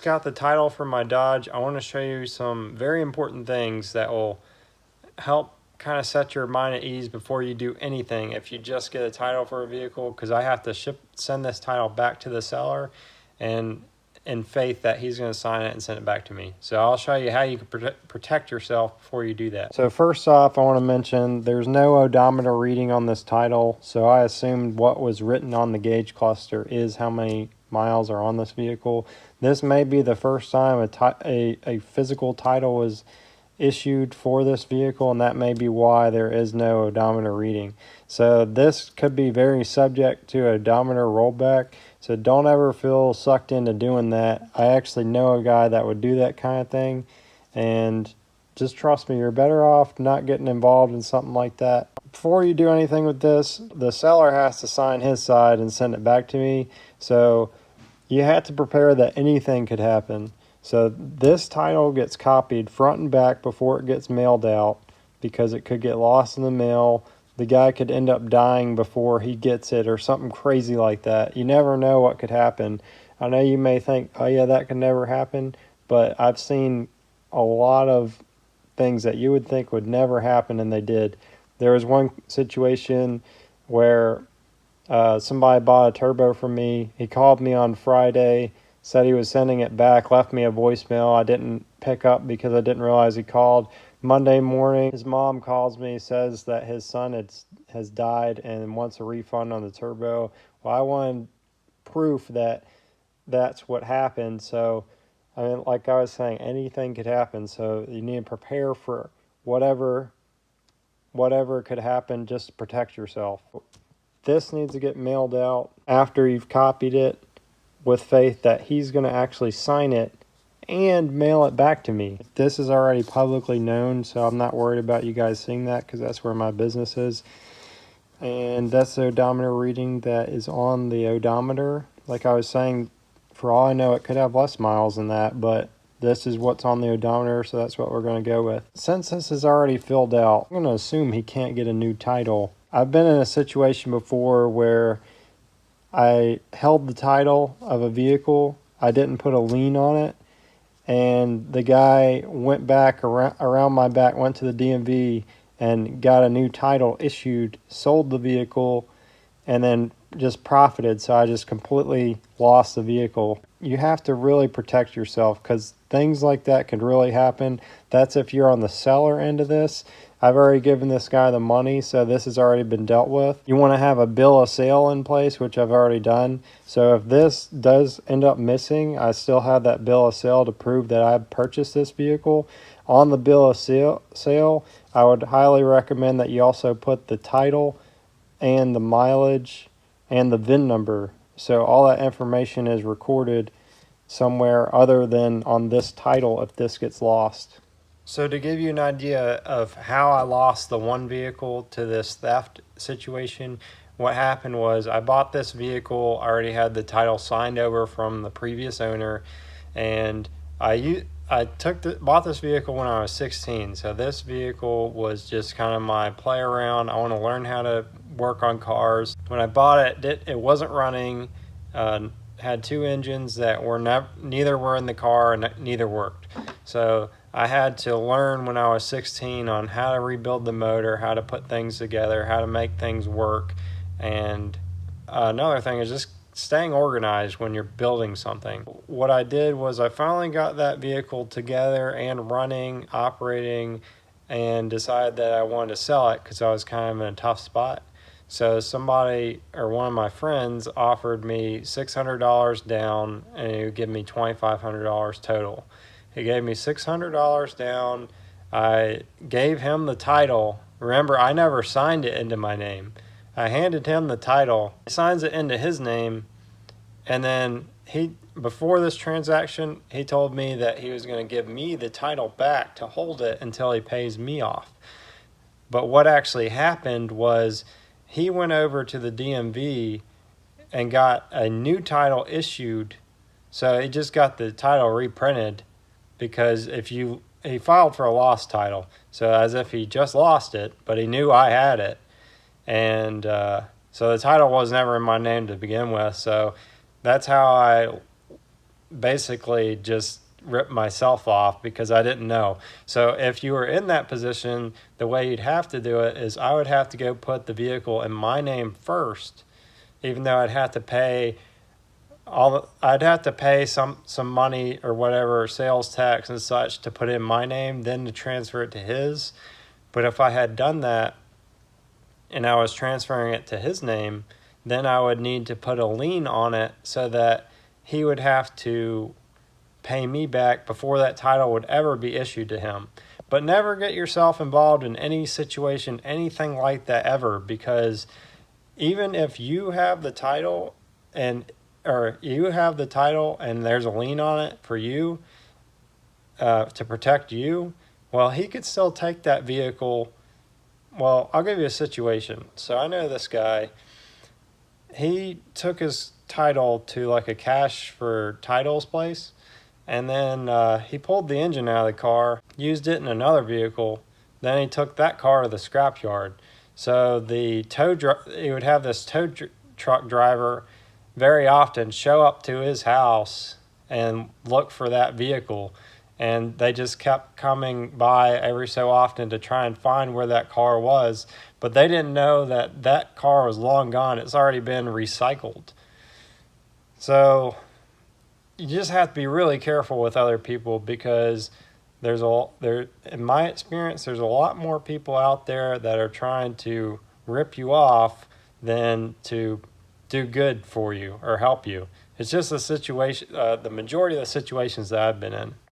Got the title for my Dodge. I want to show you some very important things that will help kind of set your mind at ease before you do anything if you just get a title for a vehicle, because I have to send this title back to the seller and in faith that he's going to sign it and send it back to me. So I'll show you how you can protect yourself before you do that. So first off, I want to mention there's no odometer reading on this title, so I assumed what was written on the gauge cluster is how many miles are on this vehicle. This may be the first time a physical title was issued for this vehicle, and that may be why there is no odometer reading. So this could be very subject to odometer rollback, so don't ever feel sucked into doing that. I actually know a guy that would do that kind of thing, and just trust me, you're better off not getting involved in something like that. Before you do anything with this, the seller has to sign his side and send it back to me, so you have to prepare that anything could happen. So this title gets copied front and back before it gets mailed out, because it could get lost in the mail. The guy could end up dying before he gets it or something crazy like that. You never know what could happen. I know you may think, oh yeah, that could never happen, but I've seen a lot of things that you would think would never happen, and they did. There was one situation where somebody bought a turbo from me. He called me on Friday, said he was sending it back, left me a voicemail. I didn't pick up because I didn't realize he called. Monday morning, his mom calls me, says that his son has died and wants a refund on the turbo. Well, I wanted proof that that's what happened. So, I mean, like I was saying, anything could happen. So you need to prepare for whatever could happen just to protect yourself. This needs to get mailed out after you've copied it, with faith that he's going to actually sign it and mail it back to me. This is already publicly known, so I'm not worried about you guys seeing that, because that's where my business is. And that's the odometer reading that is on the odometer. Like I was saying, for all I know, it could have less miles than that, but this is what's on the odometer, so that's what we're going to go with. Since this is already filled out, I'm going to assume he can't get a new title. I've been in a situation before where I held the title of a vehicle. I didn't put a lien on it, and the guy went back around my back, went to the DMV and got a new title issued, sold the vehicle, and then just profited. So I just completely lost the vehicle. You have to really protect yourself, because things like that could really happen. That's if you're on the seller end of this. I've already given this guy the money, so this has already been dealt with. You want to have a bill of sale in place, which I've already done. So if this does end up missing, I still have that bill of sale to prove that I purchased this vehicle. On the bill of sale, I would highly recommend that you also put the title and the mileage and the VIN number. So all that information is recorded somewhere other than on this title if this gets lost. So to give you an idea of how I lost the one vehicle to this theft situation, what happened was I bought this vehicle. I already had the title signed over from the previous owner, and I bought this vehicle when I was 16. So this vehicle was just kind of my play around. I want to learn how to work on cars. When I bought it, it wasn't running. Had two engines that were neither were in the car and neither worked. So I had to learn when I was 16 on how to rebuild the motor, how to put things together, how to make things work. And another thing is just staying organized when you're building something. What I did was I finally got that vehicle together and running, operating, and decided that I wanted to sell it because I was kind of in a tough spot. So somebody, or one of my friends, offered me $600 down, and it would give me $2,500 total. He gave me $600 down. I gave him the title. Remember, I never signed it into my name. I handed him the title. He signs it into his name, and then before this transaction, he told me that he was going to give me the title back to hold it until he pays me off. But what actually happened was he went over to the DMV and got a new title issued. So he just got the title reprinted, because he filed for a lost title. So as if he just lost it, but he knew I had it. And so the title was never in my name to begin with. So that's how I basically just rip myself off because I didn't know. So if you were in that position, the way you'd have to do it is I would have to go put the vehicle in my name first, even though I'd have to pay I'd have to pay some money or whatever, sales tax and such, to put in my name, then to transfer it to his. But if I had done that and I was transferring it to his name, then I would need to put a lien on it so that he would have to pay me back before that title would ever be issued to him. But never get yourself involved in any situation, anything like that ever, because even if you have the title and there's a lien on it for you, to protect you, well, he could still take that vehicle. Well, I'll give you a situation. So I know this guy, he took his title to like a cash for titles place, and then he pulled the engine out of the car, used it in another vehicle, then he took that car to the scrapyard. So he would have this truck driver very often show up to his house and look for that vehicle. And they just kept coming by every so often to try and find where that car was. But they didn't know that that car was long gone. It's already been recycled. So you just have to be really careful with other people, because in my experience, there's a lot more people out there that are trying to rip you off than to do good for you or help you. It's just the situation, the majority of the situations that I've been in.